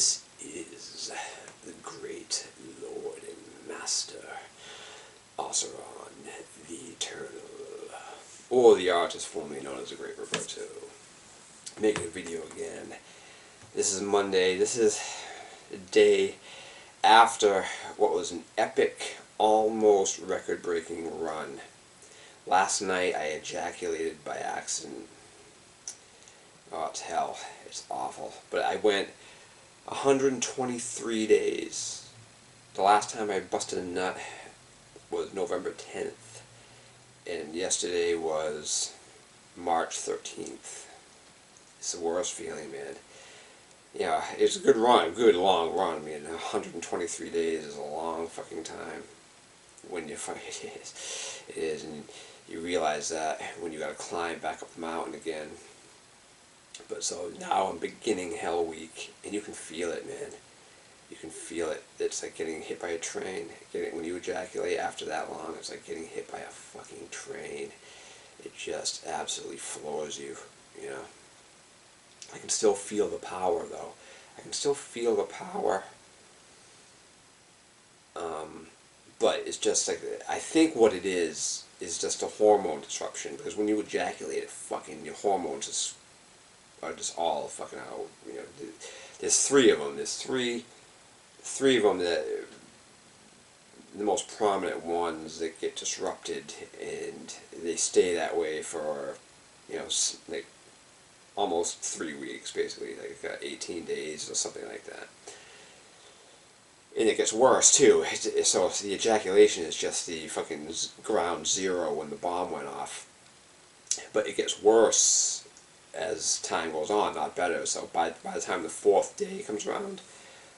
This is the great Lord and Master, Oseron the Eternal, or the artist formerly known as the Great Roberto, making a video again. This is Monday. This is a day after what was an epic, almost record-breaking run. Last night I ejaculated by accident. Oh, it's hell. It's awful. But I went 123 days. The last time I busted a nut was November 10th. And yesterday was March 13th. It's the worst feeling, man. Yeah, it's a good run, good long run. I mean, 123 days is a long fucking time. When you fucking it is, and you realize that when you gotta climb back up the mountain again. But so now I'm beginning Hell Week, and you can feel it, man. You can feel it. It's like getting hit by a train. When you ejaculate after that long, it's like getting hit by a fucking train. It just absolutely floors you, you know. I can still feel the power, though. I can still feel the power. But it's just like, I think what it is just a hormone disruption. Because when you ejaculate, your hormones are just all fucking out. You know, there's three of them. There's three of them that the most prominent ones that get disrupted, and they stay that way for, you know, like almost 3 weeks, basically, like 18 days or something like that. And it gets worse too. So the ejaculation is just the fucking ground zero when the bomb went off. But it gets worse as time goes on, not better. So by the time the fourth day comes around,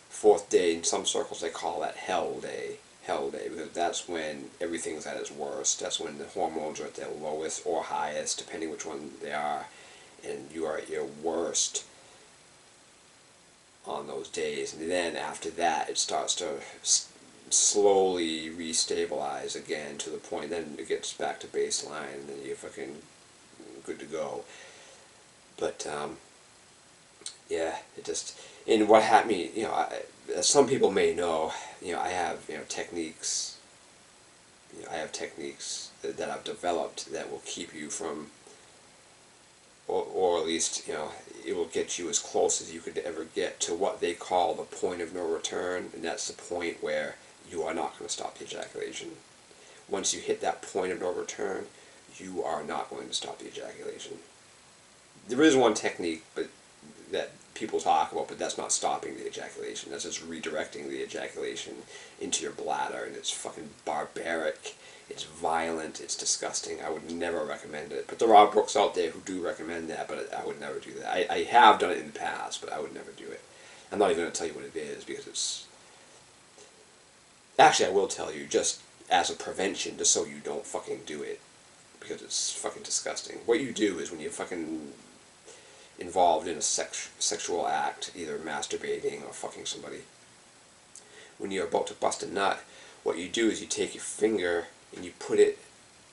fourth day, in some circles they call that Hell Day. Hell Day, because that's when everything's at its worst. That's when the hormones are at their lowest or highest, depending which one they are. And you are at your worst on those days. And then after that, it starts to slowly restabilize again to the point, then it gets back to baseline, and then you're fucking good to go. But, yeah, it just, and what happened, you know, as some people may know, you know, I have, you know, techniques, I have techniques that I've developed that will keep you from, or at least, you know, it will get you as close as you could ever get to what they call the point of no return, and that's the point where you are not going to stop the ejaculation. Once you hit that point of no return, you are not going to stop the ejaculation. There is one technique that people talk about, but that's not stopping the ejaculation. That's just redirecting the ejaculation into your bladder, and it's fucking barbaric. It's violent. It's disgusting. I would never recommend it. But there are books out there who do recommend that, but I would never do that. I have done it in the past, but I would never do it. I'm not even going to tell you what it is, because it's... Actually, I will tell you, just as a prevention, just so you don't fucking do it, because it's fucking disgusting. What you do is when you're fucking involved in a sexual act, either masturbating or fucking somebody, when you're about to bust a nut, what you do is you take your finger and you put it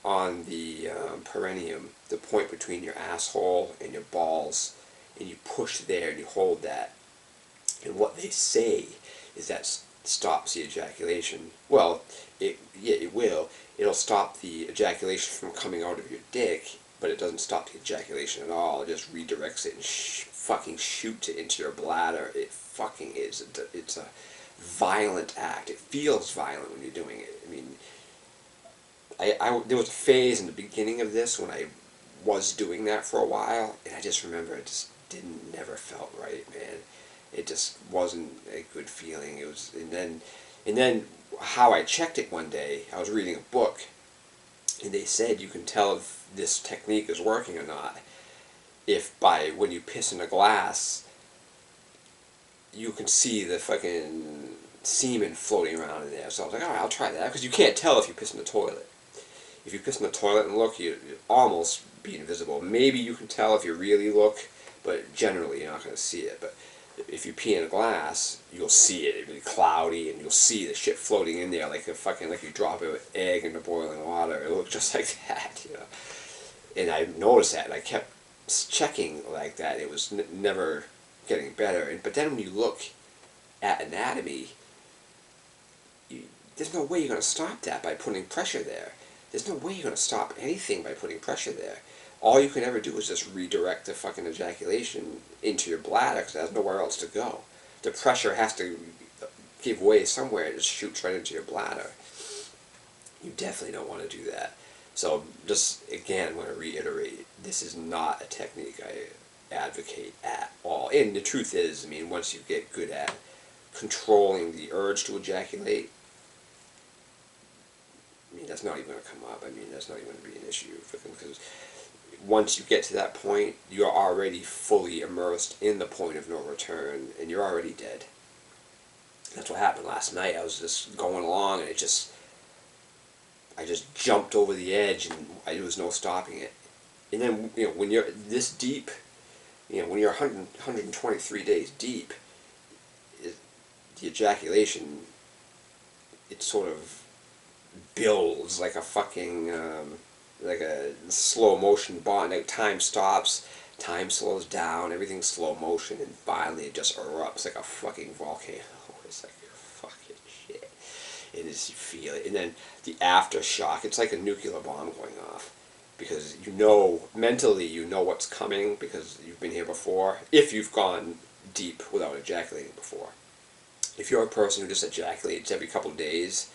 on the perineum, the point between your asshole and your balls, and you push there and you hold that. And what they say is that stops the ejaculation. Well, yeah, it will. It'll stop the ejaculation from coming out of your dick, but it doesn't stop the ejaculation at all. It just redirects it and fucking shoots it into your bladder. It fucking is. It's a violent act. It feels violent when you're doing it. I mean, there was a phase in the beginning of this when I was doing that for a while, and I just remember it just never felt right, man. It just wasn't a good feeling. It was, and then how I checked it one day, I was reading a book, and they said you can tell if this technique is working or not if when you piss in a glass, you can see the fucking semen floating around in there. So I was like, alright, I'll try that, because you can't tell if you piss in the toilet. If you piss in the toilet and look, you'd almost be invisible. Maybe you can tell if you really look, but generally you're not going to see it. But if you pee in a glass, you'll see it. It'll be cloudy, and you'll see the shit floating in there like you drop an egg into boiling water. It looks just like that, you know. And I noticed that, and I kept checking like that. It was never getting better. But then when you look at anatomy, there's no way you're going to stop that by putting pressure there. There's no way you're going to stop anything by putting pressure there. All you can ever do is just redirect the fucking ejaculation into your bladder because there's nowhere else to go. The pressure has to give way somewhere and it just shoots right into your bladder. You definitely don't want to do that. So just, again, I want to reiterate, this is not a technique I advocate at all. And the truth is, I mean, once you get good at controlling the urge to ejaculate, I mean, that's not even going to come up. I mean, that's not even going to be an issue for them, because once you get to that point, you're already fully immersed in the point of no return, and you're already dead. That's what happened last night. I was just going along, and I just jumped over the edge, and there was no stopping it. And then, you know, when you're this deep, you know, when you're 123 days deep, the ejaculation, it sort of builds like a fucking, like a slow motion bond. Like time stops, time slows down, everything's slow motion, and finally it just erupts like a fucking volcano. It's like fucking shit. It is, you feel it. And then the aftershock, it's like a nuclear bomb going off. Because you know, mentally you know what's coming because you've been here before, if you've gone deep without ejaculating before. If you're a person who just ejaculates every couple of days,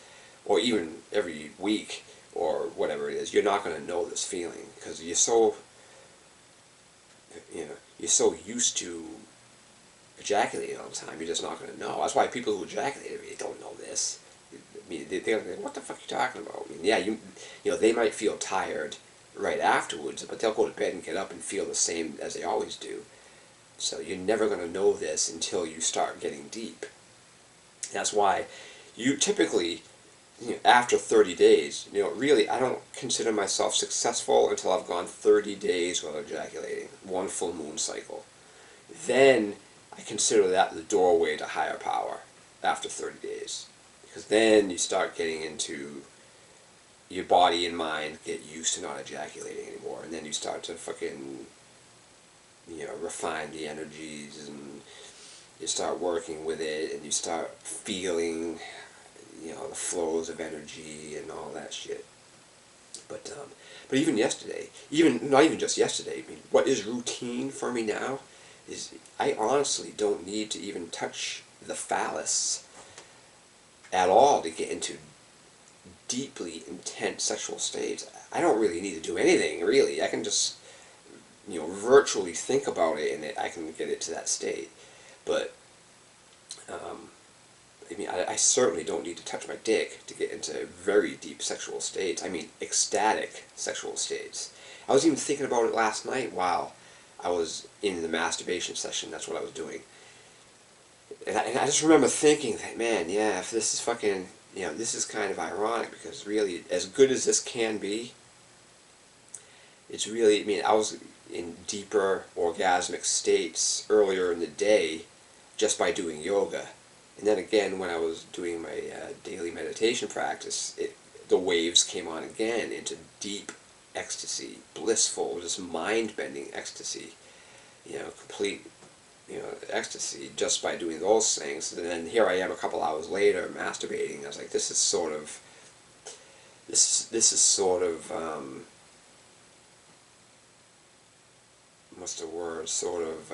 or even every week, or whatever it is, you're not going to know this feeling, because you're so, you know, you're so used to ejaculating all the time, you're just not going to know. That's why people who ejaculate every day don't know this. I mean, they're like, what the fuck are you talking about? I mean, yeah, you know, they might feel tired right afterwards, but they'll go to bed and get up and feel the same as they always do. So you're never going to know this until you start getting deep. That's why you typically, you know, after 30 days, you know, really, I don't consider myself successful until I've gone 30 days without ejaculating, one full moon cycle. Then I consider that the doorway to higher power after 30 days. Because then you start getting into your body and mind get used to not ejaculating anymore, and then you start to fucking, you know, refine the energies, and you start working with it, and you start feeling, you know, the flows of energy and all that shit. But even yesterday, not even just yesterday, I mean, what is routine for me now is I honestly don't need to even touch the phallus at all to get into deeply intense sexual states. I don't really need to do anything, really. I can just, you know, virtually think about it, and I can get it to that state. But I mean, I certainly don't need to touch my dick to get into very deep sexual states. I mean, ecstatic sexual states. I was even thinking about it last night while I was in the masturbation session. That's what I was doing. And I just remember thinking that, man, yeah, if this is fucking, you know, this is kind of ironic, because really, as good as this can be, it's really, I mean, I was in deeper orgasmic states earlier in the day just by doing yoga. And then again, when I was doing my daily meditation practice, the waves came on again into deep ecstasy, blissful, just mind-bending ecstasy, you know, complete, you know, ecstasy just by doing those things. And then here I am a couple hours later masturbating. I was like, this is sort of what's the word, sort of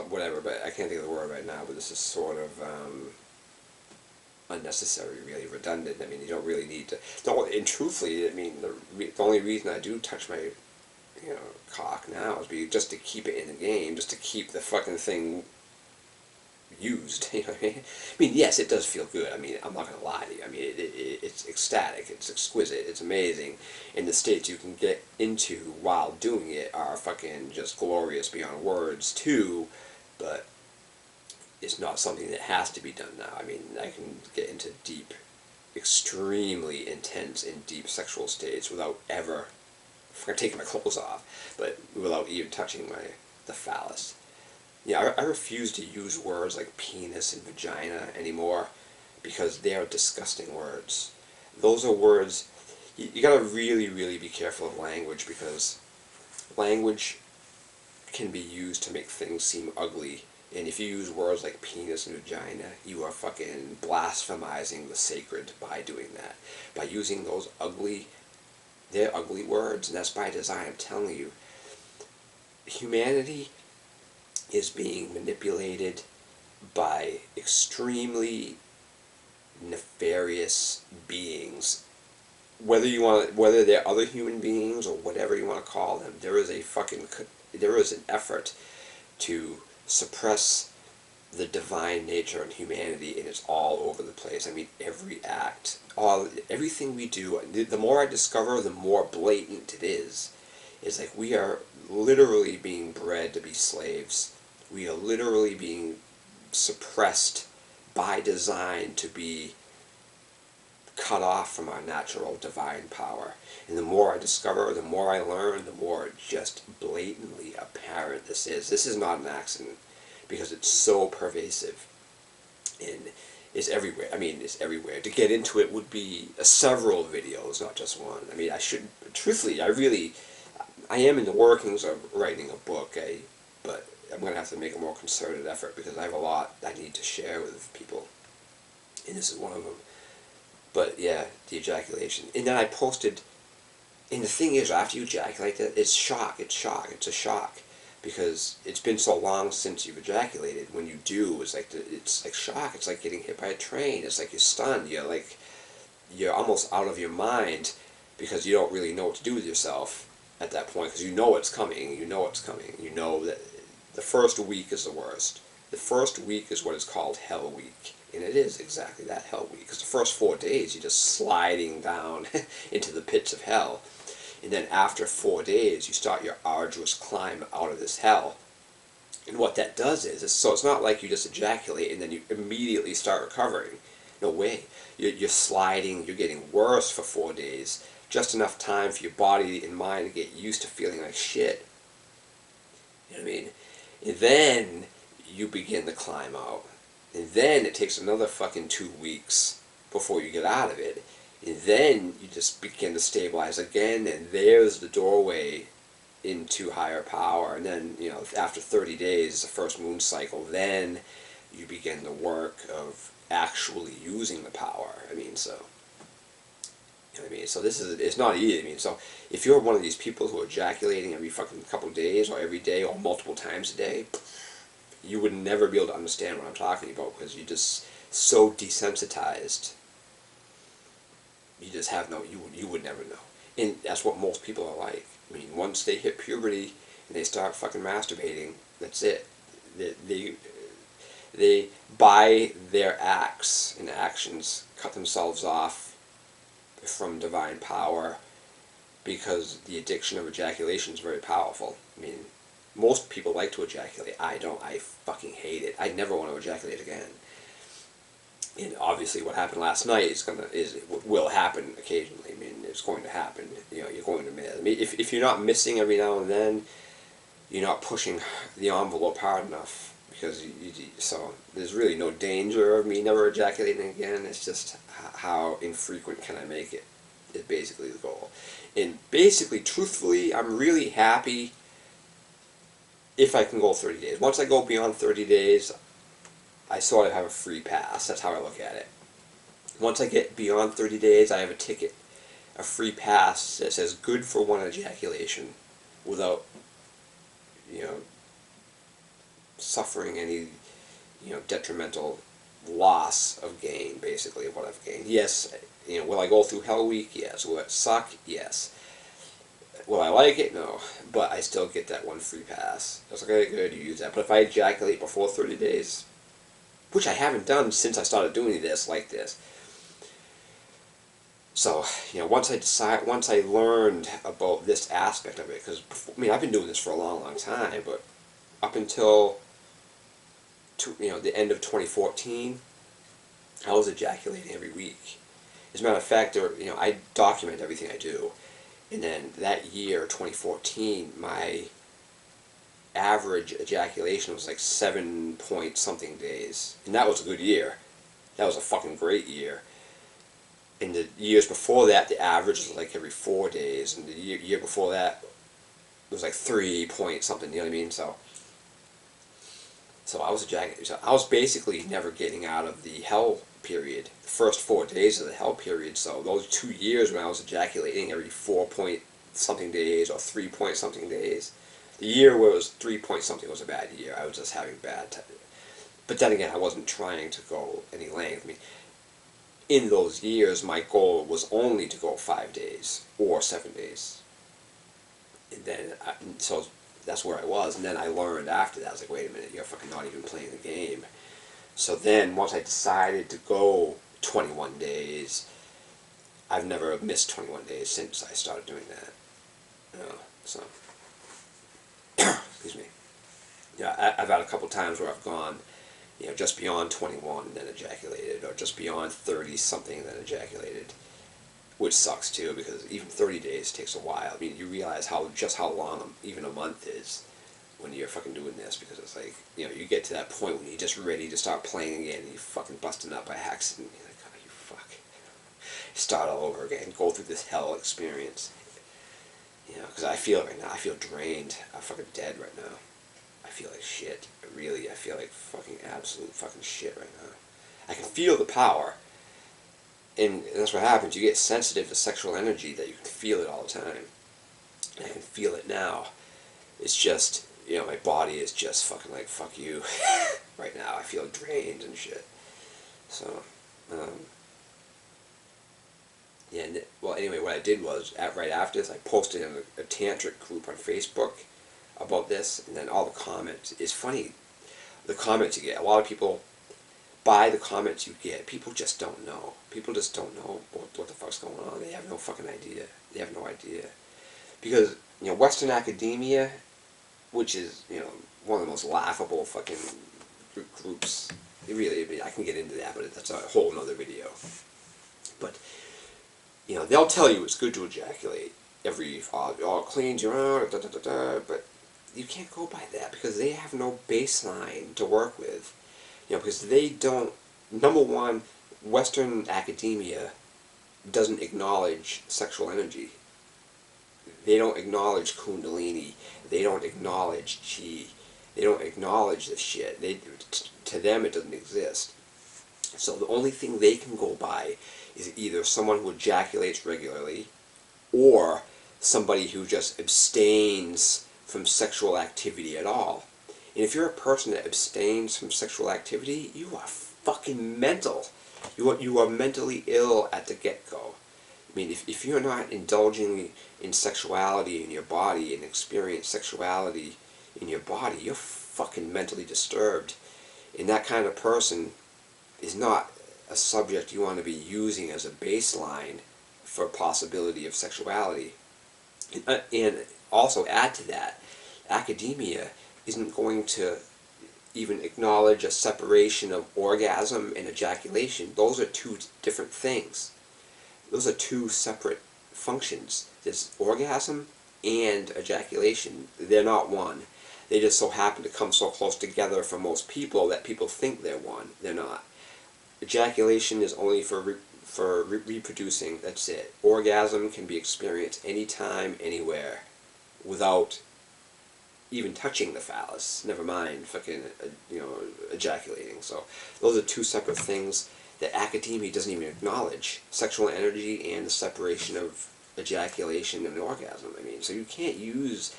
whatever, but I can't think of the word right now, but this is sort of unnecessary, really redundant. I mean, you don't really need to, and truthfully, I mean, the only reason I do touch my, you know, cock now is just to keep it in the game, just to keep the fucking thing used. You know what I mean? I mean, yes, it does feel good. I mean, I'm not gonna lie to you. I mean, it's ecstatic, it's exquisite, it's amazing, and the states you can get into while doing it are fucking just glorious beyond words too. But it's not something that has to be done now. I mean, I can get into deep, extremely intense and deep sexual states without ever taking my clothes off, but without even touching the phallus. Yeah, I refuse to use words like penis and vagina anymore, because they are disgusting words. Those are words, you gotta really, really be careful of language, because language can be used to make things seem ugly And if you use words like penis and vagina, you are fucking blasphemizing the sacred by doing that. By using those they're ugly words, and that's by design. I'm telling you, humanity is being manipulated by extremely nefarious beings. Whether they're other human beings or whatever you want to call them, there is an effort to suppress the divine nature and humanity, and it's all over the place. I mean, every act, everything we do, the more I discover, the more blatant it is. It's like we are literally being bred to be slaves. We are literally being suppressed by design to be cut off from our natural divine power. And the more I discover, the more I learn, the more just blatantly apparent this is. This is not an accident, because it's so pervasive and it's everywhere. I mean, it's everywhere. To get into it would be several videos, not just one. I mean, truthfully, I am in the workings of writing a book, but I'm going to have to make a more concerted effort, because I have a lot I need to share with people, and this is one of them. But yeah, the ejaculation. And then I posted, and the thing is, after you ejaculate, it's a shock, because it's been so long since you've ejaculated. When you do, it's like shock. It's like getting hit by a train. It's like you're stunned. You're almost out of your mind, because you don't really know what to do with yourself at that point, because you know it's coming. You know it's coming. You know that the first week is the worst. The first week is what is called Hell Week. And it is exactly that, Hell Week. Because the first 4 days, you're just sliding down into the pits of hell. And then after 4 days, you start your arduous climb out of this hell. And what that does is so it's not like you just ejaculate and then you immediately start recovering. No way. You're sliding, you're getting worse for 4 days. Just enough time for your body and mind to get used to feeling like shit. You know what I mean? And then you begin to climb out. And then it takes another fucking 2 weeks before you get out of it. And then you just begin to stabilize again, and there's the doorway into higher power. And then, after 30 days, the first moon cycle, then you begin the work of actually using the power. So it's not easy. So if you're one of these people who are ejaculating every fucking couple of days, or every day, or multiple times a day, you would never be able to understand what I'm talking about, because you're just so desensitized. You just have you would never know. And that's what most people are like. I mean, once they hit puberty and they start fucking masturbating, that's it. They by their acts and actions, cut themselves off from divine power, because the addiction of ejaculation is very powerful. I mean, most people like to ejaculate. I don't. I fucking hate it. I never want to ejaculate again. And obviously, what happened last night will happen occasionally. I mean, it's going to happen. You're going to miss. I mean, if you're not missing every now and then, you're not pushing the envelope hard enough. Because so there's really no danger of me never ejaculating again. It's just how infrequent can I make it? Is basically the goal. And basically, truthfully, I'm really happy if I can go 30 days. Once I go beyond 30 days, I sort of have a free pass. That's how I look at it. Once I get beyond 30 days, I have a ticket, a free pass that says good for one ejaculation, without, suffering any, detrimental loss of gain, basically, of what I've gained. Yes, will I go through Hell Week? Yes. Will it suck? Yes. Will I like it? No. But I still get that one free pass. It's okay, good, you use that. But if I ejaculate before 30 days, which I haven't done since I started doing this like this. So, once I learned about this aspect of it, because, I've been doing this for a long, long time, but up until, the end of 2014, I was ejaculating every week. As a matter of fact, I document everything I do. And then that year, 2014, my average ejaculation was like 7 point something days. And that was a good year. That was a fucking great year. In the years before that, the average was like every 4 days. And the year before that, it was like 3 point something, you know what I mean? So So I was ejaculating. So I was basically never getting out of the hell period. The first 4 days of the hell period. So those 2 years when I was ejaculating every 4 point something days or 3 point something days. The year where it was 3 point something was a bad year. I was just having bad time. But then again, I wasn't trying to go any length. I mean, in those years, my goal was only to go 5 days or 7 days. And then, so that's where I was. And then I learned after that, I was like, wait a minute, you're fucking not even playing the game. So then, once I decided to go 21 days, I've never missed 21 days since I started doing that. You know, so, excuse me. Yeah, I've had a couple times where I've gone, you know, just beyond 21 and then ejaculated, or just beyond 30 something and then ejaculated, which sucks too, because even 30 days takes a while. I mean, you realize just how long even a month is when you're fucking doing this, because it's like, you know, you get to that point when you're just ready to start playing again and you're fucking busting up by accident. You're like, oh, you fuck. Start all over again, go through this hell experience. You know, because I feel right now, I feel drained. I'm fucking dead right now. I feel like shit. Really, I feel like fucking absolute fucking shit right now. I can feel the power. And that's what happens. You get sensitive to sexual energy that you can feel it all the time. And I can feel it now. It's just, you know, my body is just fucking like, fuck you. Right now, I feel drained and shit. So, yeah, well, anyway, what I did was, right after this, I posted in a tantric group on Facebook about this, and then all the comments. It's funny, the comments you get. A lot of people, by the comments you get, people just don't know. People just don't know what the fuck's going on. They have no fucking idea. They have no idea. Because, you know, Western academia, which is, you know, one of the most laughable fucking groups. Really, I can get into that, but that's a whole nother video. But, you know, they'll tell you it's good to ejaculate every, oh, cleans you out, but you can't go by that because they have no baseline to work with. You know, because they don't, number one, Western academia doesn't acknowledge sexual energy. They don't acknowledge Kundalini. They don't acknowledge Chi. They don't acknowledge this shit. To them, it doesn't exist. So the only thing they can go by is either someone who ejaculates regularly or somebody who just abstains from sexual activity at all. And if you're a person that abstains from sexual activity, you are fucking mental. You are mentally ill at the get-go. I mean, if you're not indulging in sexuality in your body and experience sexuality in your body, you're fucking mentally disturbed. And that kind of person is not a subject you want to be using as a baseline for possibility of sexuality. And also add to that, academia isn't going to even acknowledge a separation of orgasm and ejaculation. Those are two different things. Those are two separate functions. There's orgasm and ejaculation. They're not one. They just so happen to come so close together for most people that people think they're one. They're not. Ejaculation is only for reproducing. That's it. Orgasm can be experienced anytime, anywhere, without even touching the phallus. Never mind fucking, you know, ejaculating. So those are two separate things that academia doesn't even acknowledge. Sexual energy and the separation of ejaculation and orgasm. I mean, so you can't use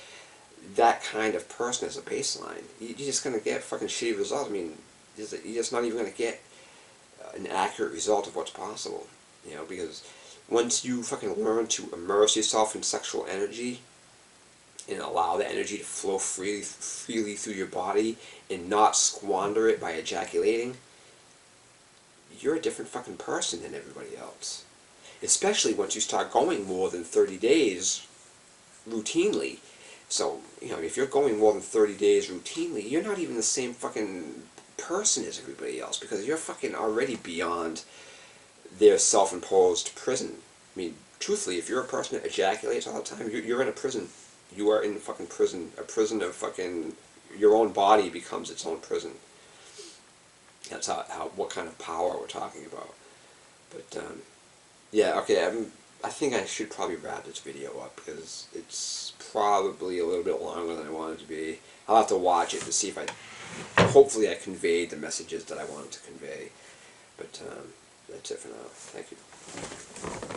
that kind of person as a baseline. You're just going to get fucking shitty results. I mean, you're just not even going to get an accurate result of what's possible. You know, because once you fucking learn to immerse yourself in sexual energy and allow the energy to flow freely through your body and not squander it by ejaculating, you're a different fucking person than everybody else. Especially once you start going more than 30 days routinely. So, you know, if you're going more than 30 days routinely, you're not even the same fucking person as everybody else, because you're fucking already beyond their self-imposed prison. I mean, truthfully, if you're a person that ejaculates all the time, you're in a prison. You are in fucking prison. A prison of fucking... Your own body becomes its own prison. That's what kind of power we're talking about. But, yeah, okay, I think I should probably wrap this video up, because it's probably a little bit longer than I want it to be. I'll have to watch it to see if I hopefully I conveyed the messages that I wanted to convey. But that's it for now. Thank you.